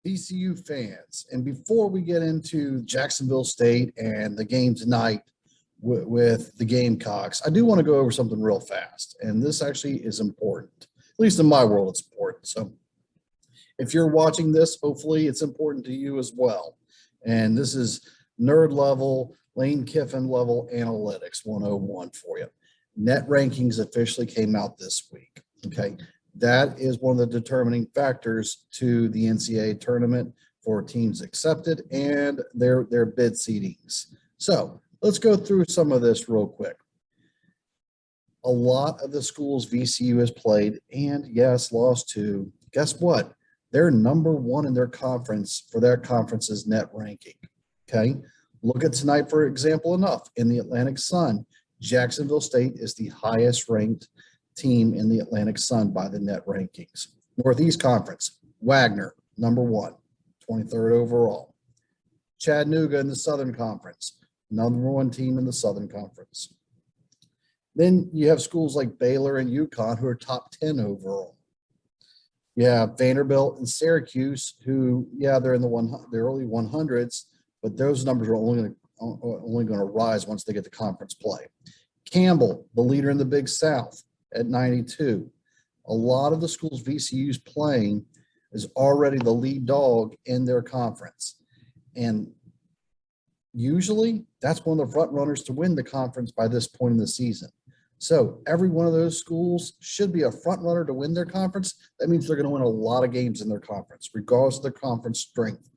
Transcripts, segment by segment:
VCU fans, and before we get into Jacksonville State and the game tonight with the Gamecocks, I do want to go over something real fast, and this actually is important. At least in my world, it's important. So if you're watching this, hopefully it's important to you as well. And this is nerd level, Lane Kiffin level analytics 101 for you. Net rankings officially came out this week. Okay. That is one of the determining factors to the NCAA tournament for teams accepted and their bid seedings. So let's go through some of this real quick. A lot of the schools VCU has played and yes, lost to, guess what? They're number one in their conference for their conference's net ranking. Okay. Look at tonight, for example, enough. In the Atlantic Sun, Jacksonville State is the highest ranked team in the Atlantic Sun by the net rankings. Northeast Conference, Wagner, number one, 23rd overall. Chattanooga in the Southern Conference, number one team in the Southern Conference. Then you have schools like Baylor and UConn who are top 10 overall. You have Vanderbilt and Syracuse who, yeah, they're in the early 100s, but those numbers are only going to rise once they get to conference play. Campbell, the leader in the Big South, at 92. A lot of the schools VCU's playing is already the lead dog in their conference. And usually that's one of the front runners to win the conference by this point in the season. So every one of those schools should be a front runner to win their conference. That means they're going to win a lot of games in their conference, regardless of their conference strength.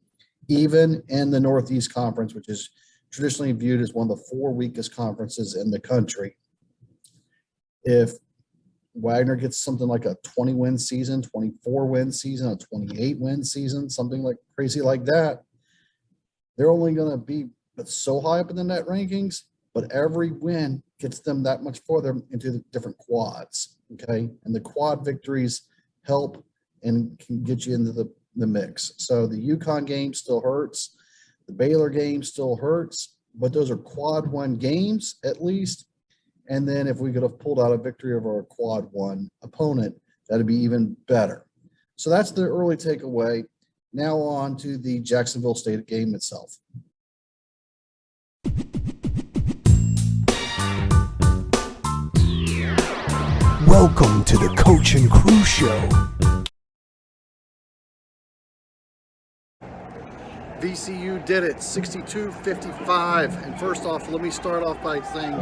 Even in the Northeast Conference, which is traditionally viewed as one of the four weakest conferences in the country. If Wagner gets something like a 20-win season, 24-win season, a 28-win season, something like crazy like that, they're only going to be so high up in the net rankings, but every win gets them that much further into the different quads, okay? And the quad victories help and can get you into the mix. So the UConn game still hurts. The Baylor game still hurts, but those are quad one games at least. And then if we could have pulled out a victory over a quad one opponent, that'd be even better. So that's the early takeaway. Now on to the Jacksonville State game itself. Welcome to the Coach and Crew Show. VCU did it, 62-55. And first off, let me start off by saying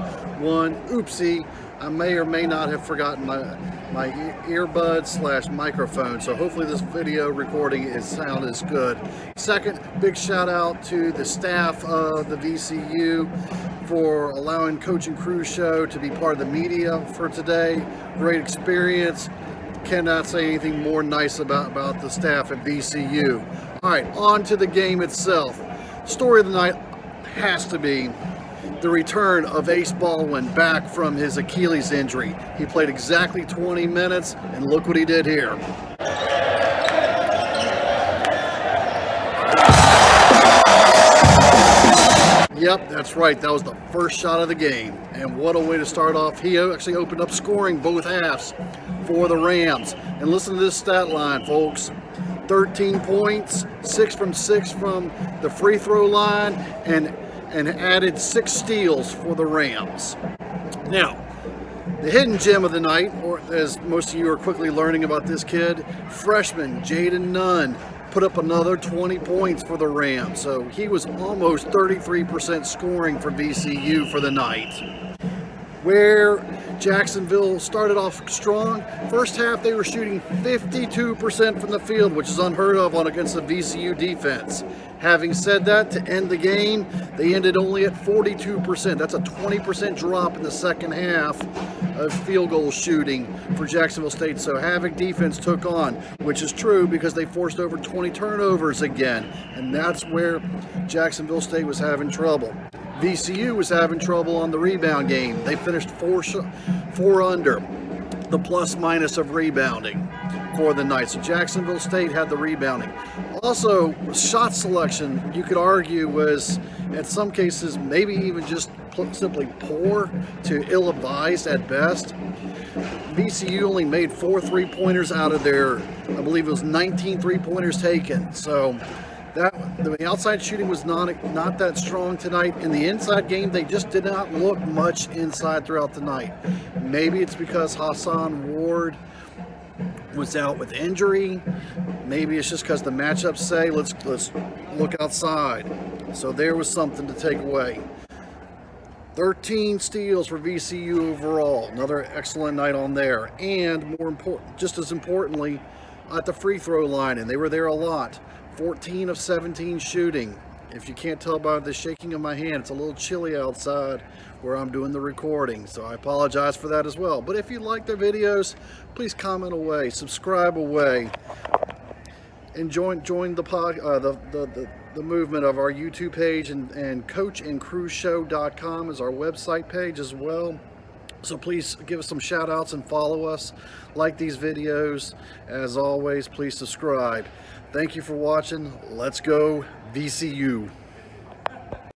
one, oopsie, I may or may not have forgotten my earbud / microphone. So hopefully this video recording sound is good. Second, big shout out to the staff of the VCU for allowing Coach and Crew Show to be part of the media for today. Great experience. Cannot say anything more nice about the staff at VCU. All right, on to the game itself. Story of the night has to be the return of Ace Baldwin back from his Achilles injury. He played exactly 20 minutes, and look what he did here. Yep, that's right. That was the first shot of the game. And what a way to start off. He actually opened up scoring both halves for the Rams. And listen to this stat line, folks. 13 points, 6 from 6 from the free throw line, and added 6 steals for the Rams. Now, the hidden gem of the night, or as most of you are quickly learning about this kid, freshman JAYDEN NUNN put up another 20 points for the Rams. So he was almost 33% scoring for VCU for the night. Where Jacksonville started off strong, first half they were shooting 52% from the field, which is unheard of against the VCU defense. Having said that, to end the game, they ended only at 42%. That's a 20% drop in the second half of field goal shooting for Jacksonville State. So HAVOC defense took on, which is true because they forced over 20 turnovers again. And that's where Jacksonville State was having trouble. VCU was having trouble on the rebound game. They finished four under the plus minus of rebounding for the night. So Jacksonville State had the rebounding. Also, shot selection, you could argue, was, in some cases, maybe even just simply poor to ill-advised at best. VCU only made 4 3-pointers out of their, I believe it was 19 3-pointers taken. So the outside shooting was not that strong tonight. In the inside game, they just did not look much inside throughout the night. Maybe it's because Hassan Ward was out with injury. Maybe it's just because the matchups say let's look outside. So there was something to take away. 13 steals for VCU overall. Another excellent night on there. And more important, just as importantly, at the free throw line, and they were there a lot. 14 of 17 shooting. If you can't tell by the shaking of my hand, it's a little chilly outside where I'm doing the recording, so I apologize for that as well. But if you like the videos, please comment away, subscribe away, and join the movement of our YouTube page, and coachandcrewshow.com is our website page as well. So please give us some shout outs and follow us, like these videos. As always, please subscribe. Thank you for watching. Let's go VCU.